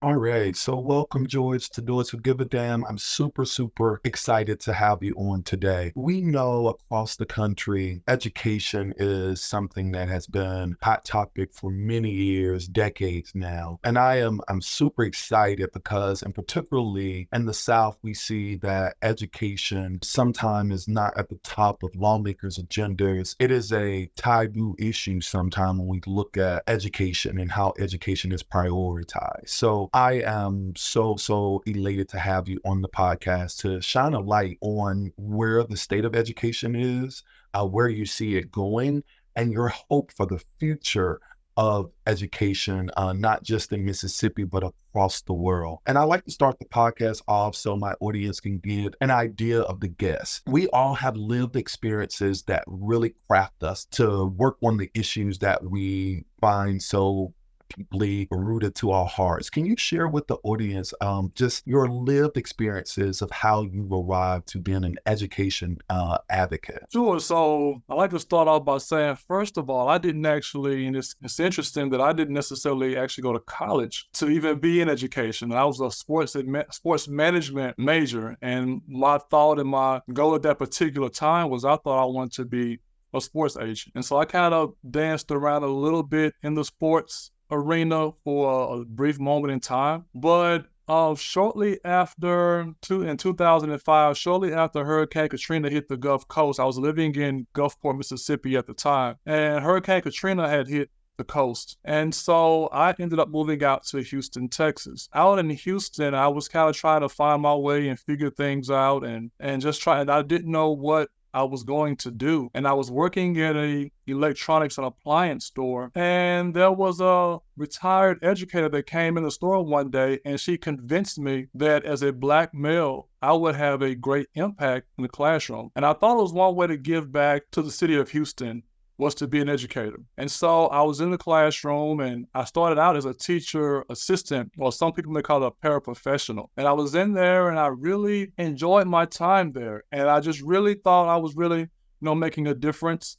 All right. So welcome, George, to Doors Who Give a Damn. I'm super, super excited to have you on today. We know across the country, education is something that has been hot topic for many years, decades now. And I'm super excited because, and particularly in the South, we see that education sometimes is not at the top of lawmakers' agendas. It is a taboo issue sometimes when we look at education and how education is prioritized. So I am so elated to have you on the podcast to shine a light on where the state of education is, where you see it going, and your hope for the future of education, not just in Mississippi, but across the world. And I like to start the podcast off so my audience can get an idea of the guest. We all have lived experiences that really craft us to work on the issues that we find so deeply rooted to our hearts. Can you share with the audience just your lived experiences of how you arrived to being an education advocate? Sure. So I like to start off by saying, first of all, I didn't actually, and it's interesting that I didn't necessarily actually go to college to even be in education. I was a sports management major, and my thought and my goal at that particular time was I thought I wanted to be a sports agent. And so I kind of danced around a little bit in the sports arena for a brief moment in time, but shortly after in 2005, shortly after Hurricane Katrina hit the Gulf Coast, I was living in Gulfport, Mississippi at the time, and Hurricane Katrina had hit the coast. And so I ended up moving out to Houston, Texas. Out in Houston, I was kind of trying to find my way and figure things out and just trying. I didn't know what I was going to do. And I was working at a electronics and appliance store, and there was a retired educator that came in the store one day, and she convinced me that as a Black male, I would have a great impact in the classroom. And I thought it was one way to give back to the city of Houston was to be an educator. And so I was in the classroom, and I started out as a teacher assistant, or some people may call it a paraprofessional. And I was in there and I really enjoyed my time there. And I just really thought I was really, making a difference.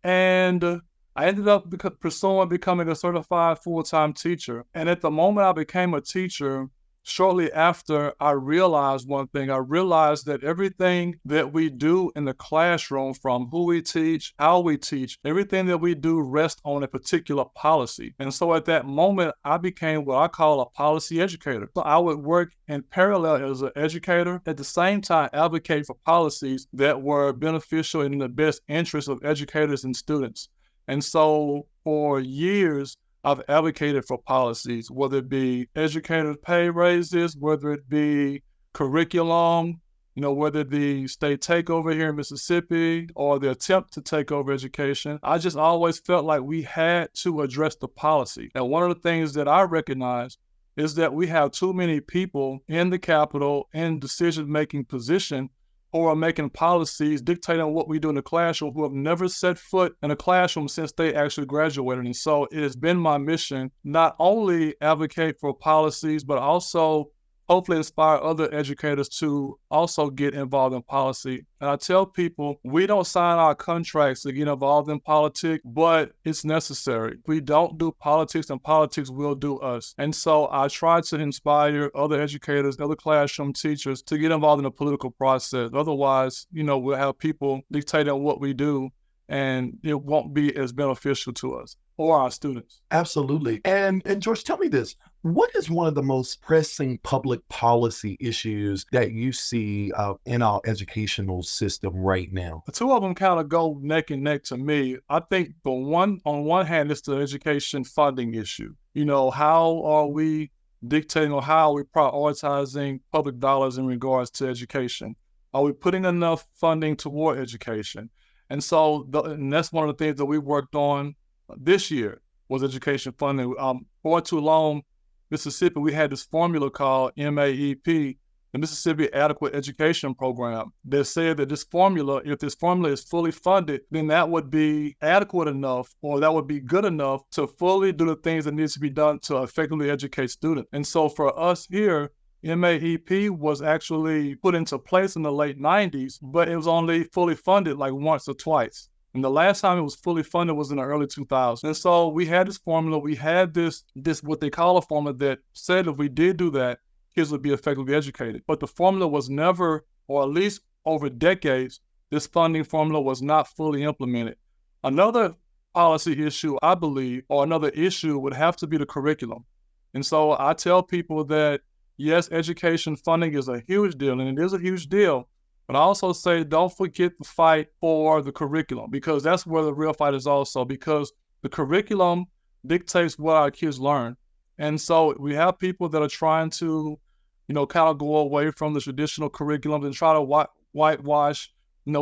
And I ended up pursuing becoming a certified full-time teacher. And at the moment I became a teacher, shortly after, I realized one thing. I realized that everything that we do in the classroom, from who we teach, how we teach, everything that we do rests on a particular policy. And so at that moment, I became what I call a policy educator. So I would work in parallel as an educator, at the same time advocate for policies that were beneficial and in the best interest of educators and students. And so for years, I've advocated for policies, whether it be educator pay raises, whether it be curriculum, whether it be state takeover here in Mississippi or the attempt to take over education. I just always felt like we had to address the policy. And one of the things that I recognize is that we have too many people in the Capitol in decision-making position who are making policies, dictating what we do in the classroom, who have never set foot in a classroom since they actually graduated. And so it has been my mission not only advocate for policies, but also hopefully inspire other educators to also get involved in policy. And I tell people, we don't sign our contracts to get involved in politics, but it's necessary. We don't do politics, and politics will do us. And so I try to inspire other educators, other classroom teachers to get involved in the political process. Otherwise, we'll have people dictating what we do, and it won't be as beneficial to us or our students. Absolutely. And George, tell me this. What is one of the most pressing public policy issues that you see in our educational system right now? The two of them kind of go neck and neck to me. I think on one hand, it's the education funding issue. How are we dictating, or how are we prioritizing public dollars in regards to education? Are we putting enough funding toward education? And so and that's one of the things that we worked on this year was education funding. For too long, Mississippi, we had this formula called MAEP, the Mississippi Adequate Education Program, that said that this formula, if this formula is fully funded, then that would be adequate enough, or that would be good enough to fully do the things that needs to be done to effectively educate students. And so for us here, MAEP was actually put into place in the late 90s, but it was only fully funded like once or twice. And the last time it was fully funded was in the early 2000s. And so we had this formula, we had this what they call a formula that said if we did do that, kids would be effectively educated. But the formula was never, or at least over decades, this funding formula was not fully implemented. Another policy issue, I believe, or another issue would have to be the curriculum. And so I tell people that, yes, education funding is a huge deal, and it is a huge deal. But I also say don't forget the fight for the curriculum, because that's where the real fight is also, because the curriculum dictates what our kids learn. And so we have people that are trying to, kind of go away from the traditional curriculum and try to whitewash,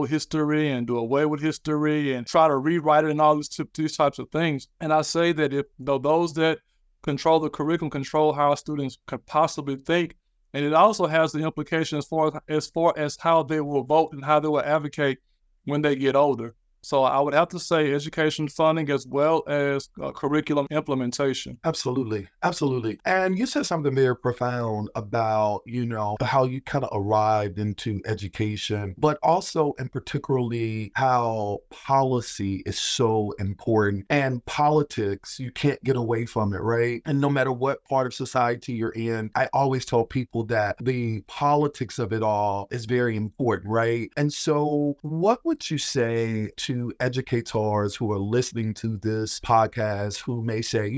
history and do away with history and try to rewrite it and all these types of things. And I say that if those that control the curriculum control how students could possibly think, and it also has the implications as far as how they will vote and how they will advocate when they get older. So I would have to say education funding as well as curriculum implementation. Absolutely. Absolutely. And you said something very profound about, how you kind of arrived into education, but also and particularly how policy is so important, and politics, you can't get away from it, right? And no matter what part of society you're in, I always tell people that the politics of it all is very important, right? And so what would you say to educators who are listening to this podcast who may say,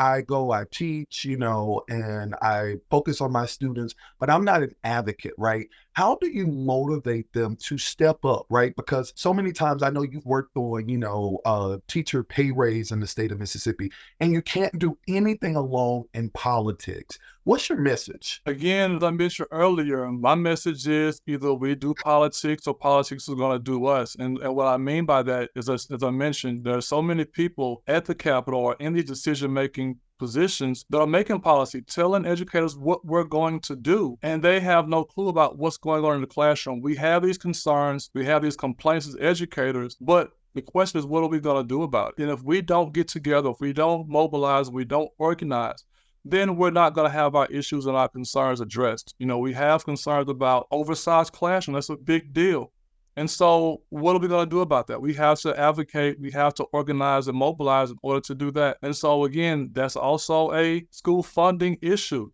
I teach, and I focus on my students, but I'm not an advocate, right? How do you motivate them to step up, right? Because so many times I know you've worked on, teacher pay raise in the state of Mississippi, and you can't do anything alone in politics. What's your message? Again, as I mentioned earlier, my message is either we do politics or politics is going to do us. And what I mean by that is, as I mentioned, there are so many people at the Capitol or in these decision-making positions that are making policy, telling educators what we're going to do, and they have no clue about what's going on in the classroom. We have these concerns, we have these complaints as educators, but the question is, what are we going to do about it? And if we don't get together, if we don't mobilize, we don't organize, then we're not going to have our issues and our concerns addressed. We have concerns about oversized classroom. That's a big deal. And so what are we going to do about that? We have to advocate, we have to organize and mobilize in order to do that. And so again, that's also a school funding issue.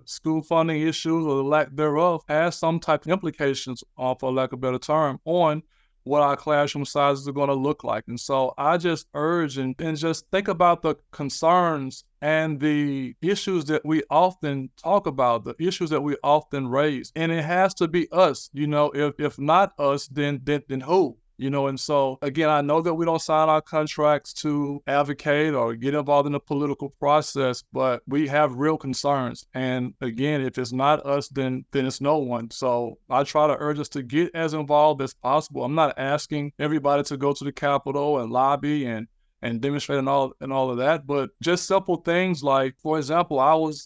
School funding issues or the lack thereof has some type of implications, for lack of a better term, on what our classroom sizes are going to look like. And so I just urge and just think about the concerns and the issues that we often talk about, the issues that we often raise. And it has to be us, if not us, then who? And so, again, I know that we don't sign our contracts to advocate or get involved in the political process, but we have real concerns. And again, if it's not us, then it's no one. So I try to urge us to get as involved as possible. I'm not asking everybody to go to the Capitol and lobby and demonstrate and all of that, but just simple things like, for example,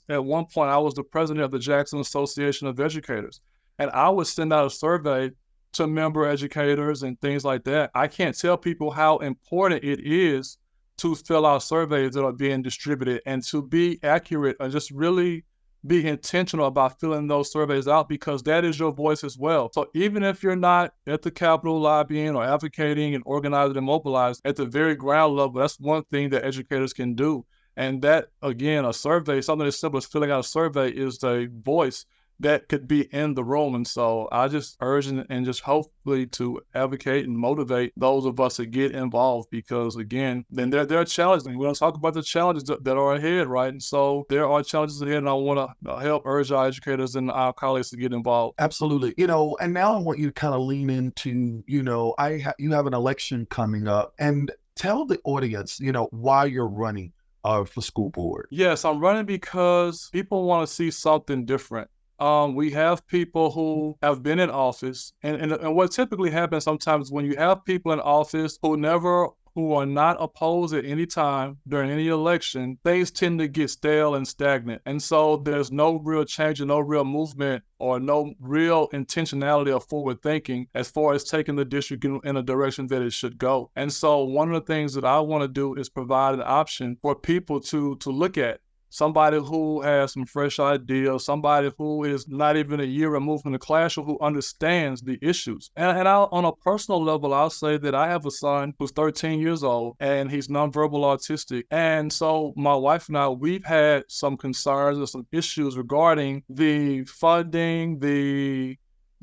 at one point I was the president of the Jackson Association of Educators, and I would send out a survey to member educators and things like that. I can't tell people how important it is to fill out surveys that are being distributed and to be accurate and just really be intentional about filling those surveys out, because that is your voice as well. So even if you're not at the Capitol lobbying or advocating and organizing and mobilized at the very ground level, that's one thing that educators can do. And that, again, a survey, something as simple as filling out a survey, is a voice that could be in the room. And so I just urge and just hopefully to advocate and motivate those of us to get involved, because again, then there are challenges. We're going to talk about the challenges that are ahead, right? And so there are challenges ahead, and I want to help urge our educators and our colleagues to get involved. Absolutely. And now I want you to kind of lean into, you have an election coming up, and tell the audience, why you're running for school board. Yes, I'm running because people want to see something different. We have people who have been in office, and what typically happens sometimes when you have people in office who are not opposed at any time during any election, things tend to get stale and stagnant. And so there's no real change and no real movement or no real intentionality or forward thinking as far as taking the district in a direction that it should go. And so one of the things that I want to do is provide an option for people to look at, somebody who has some fresh ideas, somebody who is not even a year removed from the classroom, who understands the issues. And on a personal level, I'll say that I have a son who's 13 years old, and he's nonverbal autistic. And so my wife and I, we've had some concerns or some issues regarding the funding,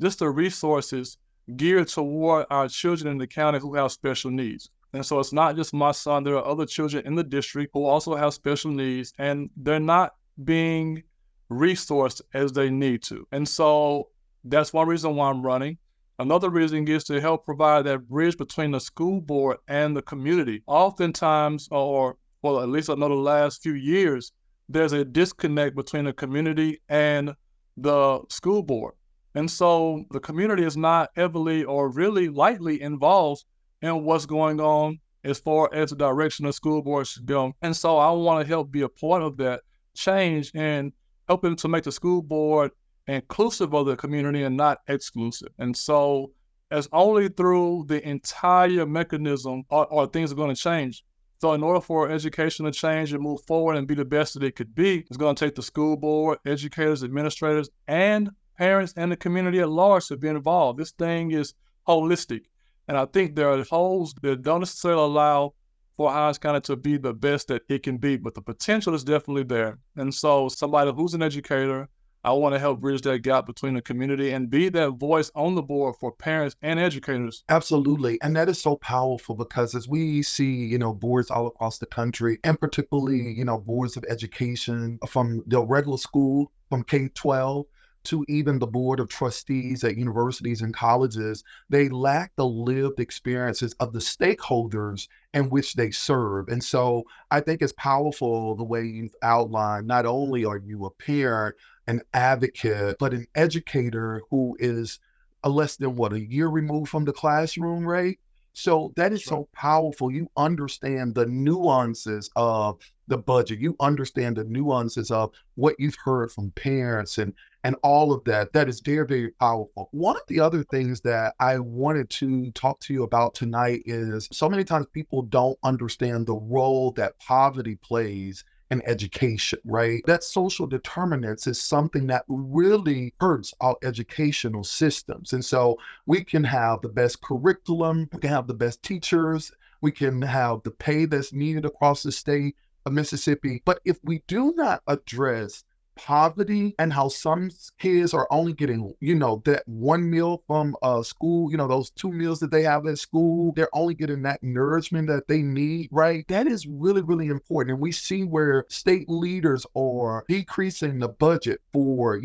just the resources geared toward our children in the county who have special needs. And so it's not just my son. There are other children in the district who also have special needs, and they're not being resourced as they need to. And so that's one reason why I'm running. Another reason is to help provide that bridge between the school board and the community. Oftentimes, or well, at least I know the last few years, there's a disconnect between the community and the school board. And so the community is not heavily or really lightly involved in what's going on as far as the direction the school board should go. And so I want to help be a part of that change and helping to make the school board inclusive of the community and not exclusive. And so it's only through the entire mechanism are things are going to change. So in order for education to change and move forward and be the best that it could be, it's going to take the school board, educators, administrators, and parents and the community at large to be involved. This thing is holistic. And I think there are holes that don't necessarily allow for Hinds County to be the best that it can be, but the potential is definitely there. And so somebody who's an educator, I want to help bridge that gap between the community and be that voice on the board for parents and educators. Absolutely. And that is so powerful because as we see, boards all across the country, and particularly, boards of education from the regular school, from K-12, to even the board of trustees at universities and colleges, they lack the lived experiences of the stakeholders in which they serve. And so I think it's powerful the way you've outlined, not only are you a parent, an advocate, but an educator who is less than a year removed from the classroom, right? So that is so powerful. You understand the nuances of the budget. You understand the nuances of what you've heard from parents and all of that. That is very, very powerful. One of the other things that I wanted to talk to you about tonight is so many times people don't understand the role that poverty plays in education, right? That social determinants is something that really hurts our educational systems. And so we can have the best curriculum, we can have the best teachers, we can have the pay that's needed across the state of Mississippi. But if we do not address poverty and how some kids are only getting, that one meal from school, those 2 meals that they have at school, they're only getting that nourishment that they need, right? That is really, really important. And we see where state leaders are decreasing the budget for,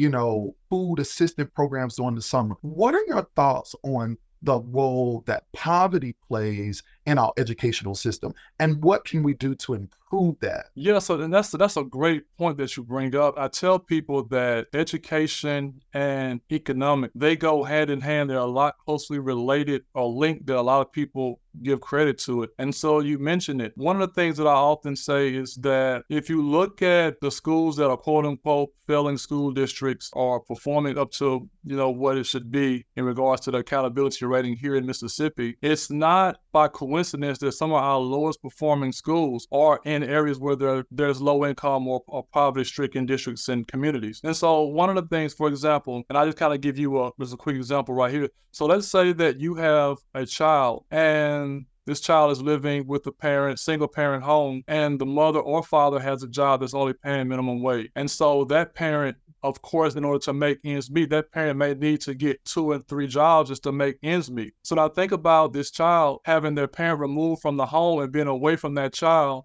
food assistance programs during the summer. What are your thoughts on the role that poverty plays in our educational system, and what can we do to improve that? Yeah, so then that's a great point that you bring up. I tell people that education and economic, they go hand in hand. They're a lot closely related or linked that a lot of people give credit to it. And so you mentioned it. One of the things that I often say is that if you look at the schools that are quote unquote failing school districts or performing up to, what it should be in regards to the accountability rating here in Mississippi, it's not by coincidence that some of our lowest performing schools are in areas where there's low income or poverty-stricken districts and communities. And so one of the things, for example, and I just kind of give you just a quick example right here. So let's say that you have a child and this child is living with a single parent home, and the mother or father has a job that's only paying minimum wage. And so that parent, of course, in order to make ends meet, that parent may need to get 2 and 3 jobs just to make ends meet. So now think about this child having their parent removed from the home and being away from that child,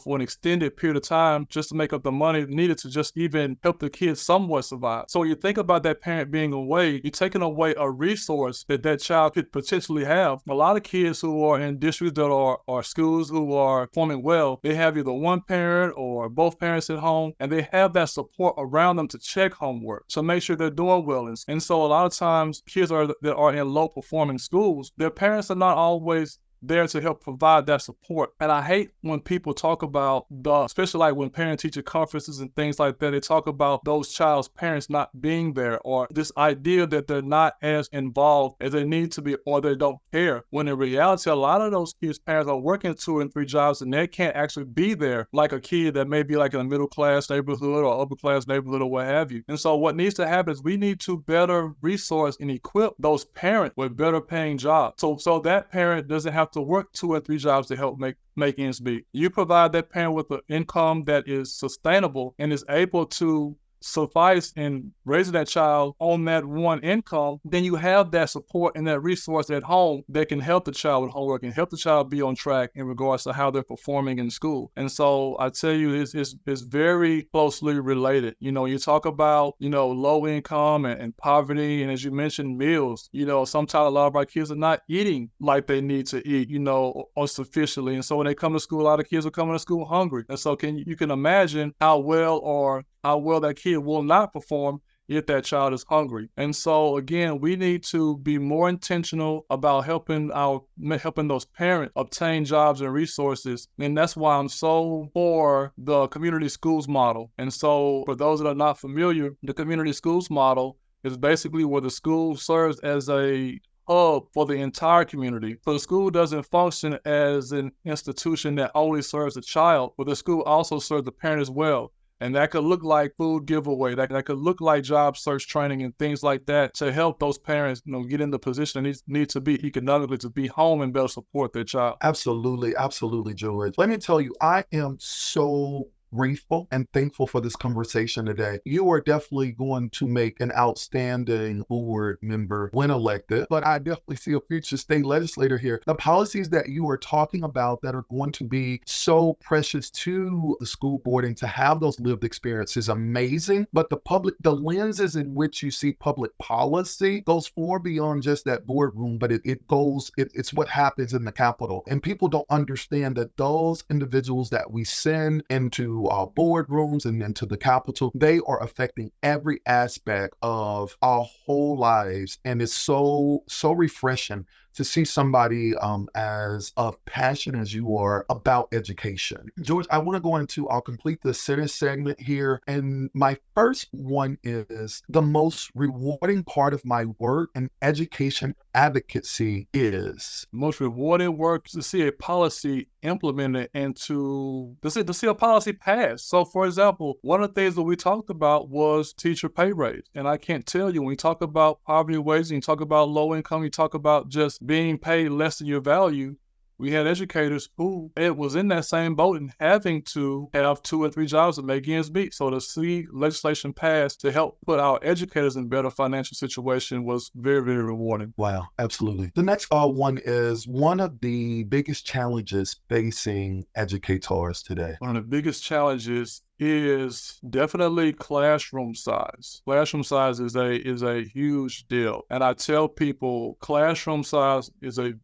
for an extended period of time just to make up the money needed to just even help the kids somewhat survive. So when you think about that parent being away, you're taking away a resource that child could potentially have. A lot of kids who are in districts that are schools who are performing well, they have either one parent or both parents at home, and they have that support around them to check homework, to make sure they're doing well. And so a lot of times kids that are in low performing schools, their parents are not always there to help provide that support. And I hate when people talk about especially like when parent-teacher conferences and things like that, they talk about those child's parents not being there, or this idea that they're not as involved as they need to be, or they don't care. When in reality, a lot of those kids' parents are working 2 and 3 jobs and they can't actually be there like a kid that may be like in a middle-class neighborhood or upper-class neighborhood or what have you. And so what needs to happen is we need to better resource and equip those parents with better paying jobs. So that parent doesn't have to work 2 or 3 jobs to help make ends meet. You provide that parent with an income that is sustainable and is able to suffice in raising that child on that one income, then you have that support and that resource at home that can help the child with homework and help the child be on track in regards to how they're performing in school. And so I tell you, it's very closely related. You know, you talk about, you know, low income and poverty, and as you mentioned, meals, you know, sometimes a lot of our kids are not eating like they need to eat, you know, or sufficiently. And so when they come to school, a lot of kids are coming to school hungry. And so you can imagine how well that kid will not perform if that child is hungry. And so again, we need to be more intentional about helping those parents obtain jobs and resources. And that's why I'm so for the community schools model. And so for those that are not familiar, the community schools model is basically where the school serves as a hub for the entire community. So the school doesn't function as an institution that only serves the child, but the school also serves the parent as well. And that could look like food giveaway. That could look like job search training and things like that to help those parents, you know, get in the position they need to be economically to be home and better support their child. Absolutely. Absolutely, George. Let me tell you, I am so grateful and thankful for this conversation today. You are definitely going to make an outstanding board member when elected, but I definitely see a future state legislator here. The policies that you are talking about that are going to be so precious to the school board and to have those lived experiences is amazing, but the lenses in which you see public policy goes far beyond just that boardroom, but it's what happens in the Capitol. And people don't understand that those individuals that we send into our boardrooms and into the Capitol, they are affecting every aspect of our whole lives. And it's so refreshing to see somebody as of passion as you are about education. George, I want to go into, I'll complete the sentence segment here. And my first one is, the most rewarding part of my work in education advocacy is. Most rewarding work is to see a policy implemented and to see a policy passed. So for example, one of the things that we talked about was teacher pay raise. And I can't tell you, when you talk about poverty wages, you talk about low income, you talk about just being paid less than your value, we had educators who it was in that same boat and having to have 2 or 3 jobs to make ends meet. So to see legislation passed to help put our educators in better financial situation was very, very rewarding. Wow, absolutely. The next one is, one of the biggest challenges facing educators today. One of the biggest challenges is definitely classroom size. Classroom size is a huge deal. And I tell people, classroom size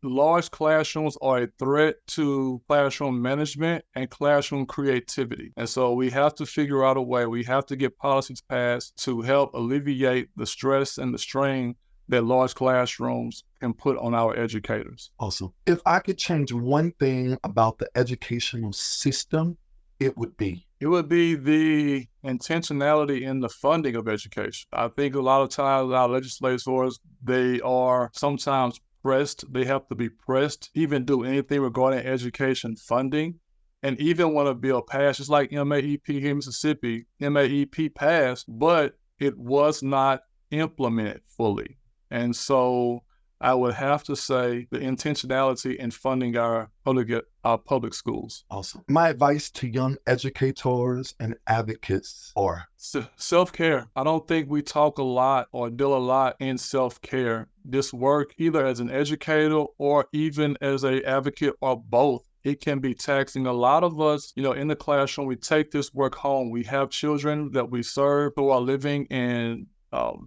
large classrooms are a threat to classroom management and classroom creativity. And so we have to figure out a way, we have to get policies passed to help alleviate the stress and the strain that large classrooms can put on our educators. Awesome. If I could change one thing about the educational system, it would be the intentionality in the funding of education. I think a lot of times our legislators, they are sometimes pressed. They have to be pressed, even do anything regarding education funding. And even when a bill passed, just like NAACP here in Mississippi, NAACP passed, but it was not implemented fully. And so I would have to say the intentionality in funding our public schools. Awesome. My advice to young educators and advocates are self-care. I don't think we talk a lot or deal a lot in self-care. This work, either as an educator or even as an advocate or both, it can be taxing. A lot of us, in the classroom, we take this work home. We have children that we serve who are living in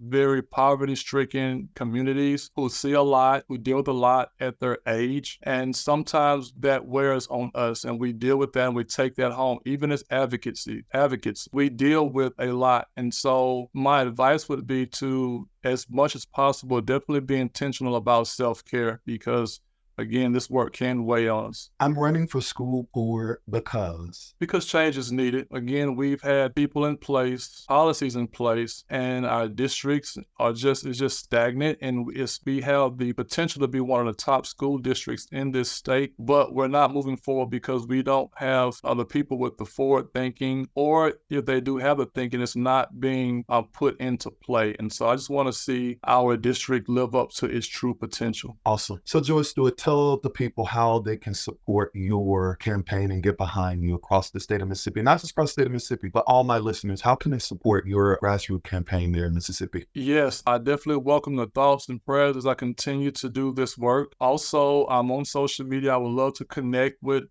very poverty-stricken communities who see a lot, who deal with a lot at their age. And sometimes that wears on us and we deal with that and we take that home. Even as advocates, we deal with a lot. And so my advice would be to, as much as possible, definitely be intentional about self-care, because again, this work can weigh on us. I'm running for school board Because change is needed. Again, we've had people in place, policies in place, and our districts are just stagnant. And we have the potential to be one of the top school districts in this state, but we're not moving forward because we don't have other people with the forward thinking, or if they do have the thinking, it's not being put into play. And so I just want to see our district live up to its true potential. Awesome. So George Stewart, tell the people how they can support your campaign and get behind you across the state of Mississippi, not just across the state of Mississippi, but all my listeners. How can they support your grassroots campaign there in Mississippi? Yes, I definitely welcome the thoughts and prayers as I continue to do this work. Also, I'm on social media. I would love to connect with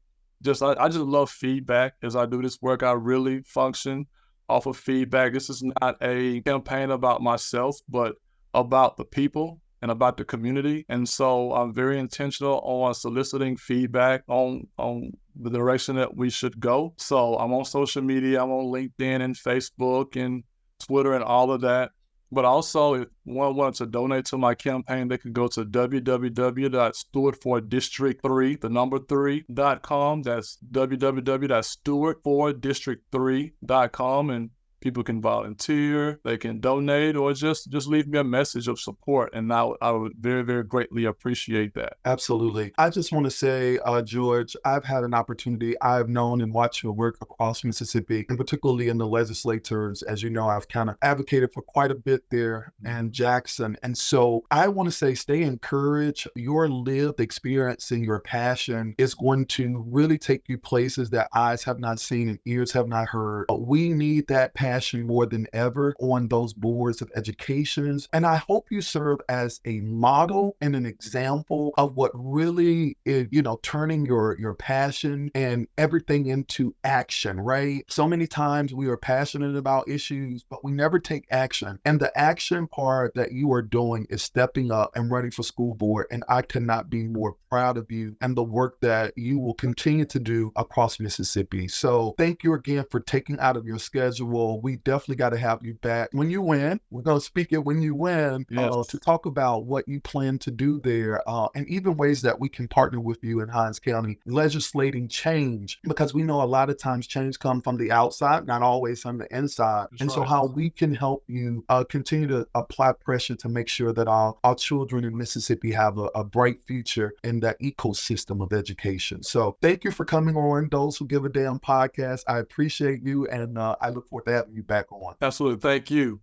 I just love feedback as I do this work. I really function off of feedback. This is not a campaign about myself, but about the people and about the community. And so I'm very intentional on soliciting feedback on the direction that we should go. So I'm on social media. I'm on LinkedIn and Facebook and Twitter and all of that. But also, if one wants to donate to my campaign, they can go to www.stewartfordistrict3.com. That's www.stewartfordistrict3.com. And people can volunteer, they can donate, or just leave me a message of support. And I would very, very greatly appreciate that. Absolutely. I just want to say, George, I've had an opportunity. I've known and watched your work across Mississippi, and particularly in the legislators. As you know, I've kind of advocated for quite a bit there in Jackson. And so I want to say, stay encouraged. Your lived experience and your passion is going to really take you places that eyes have not seen and ears have not heard. We need that passion more than ever on those boards of education. And I hope you serve as a model and an example of what really is, turning your passion and everything into action, right? So many times we are passionate about issues, but we never take action. And the action part that you are doing is stepping up and running for school board. And I cannot be more proud of you and the work that you will continue to do across Mississippi. So thank you again for taking out of your schedule. We definitely got to have you back when you win. We're going to speak it when you win, to talk about what you plan to do there, and even ways that we can partner with you in Hinds County legislating change, because we know a lot of times change comes from the outside, not always from the inside. That's so how we can help you continue to apply pressure to make sure that our children in Mississippi have a bright future in that ecosystem of education. So thank you for coming on Those Who Give a Damn podcast. I appreciate you, and I look forward to having you back on. Absolutely. Thank you.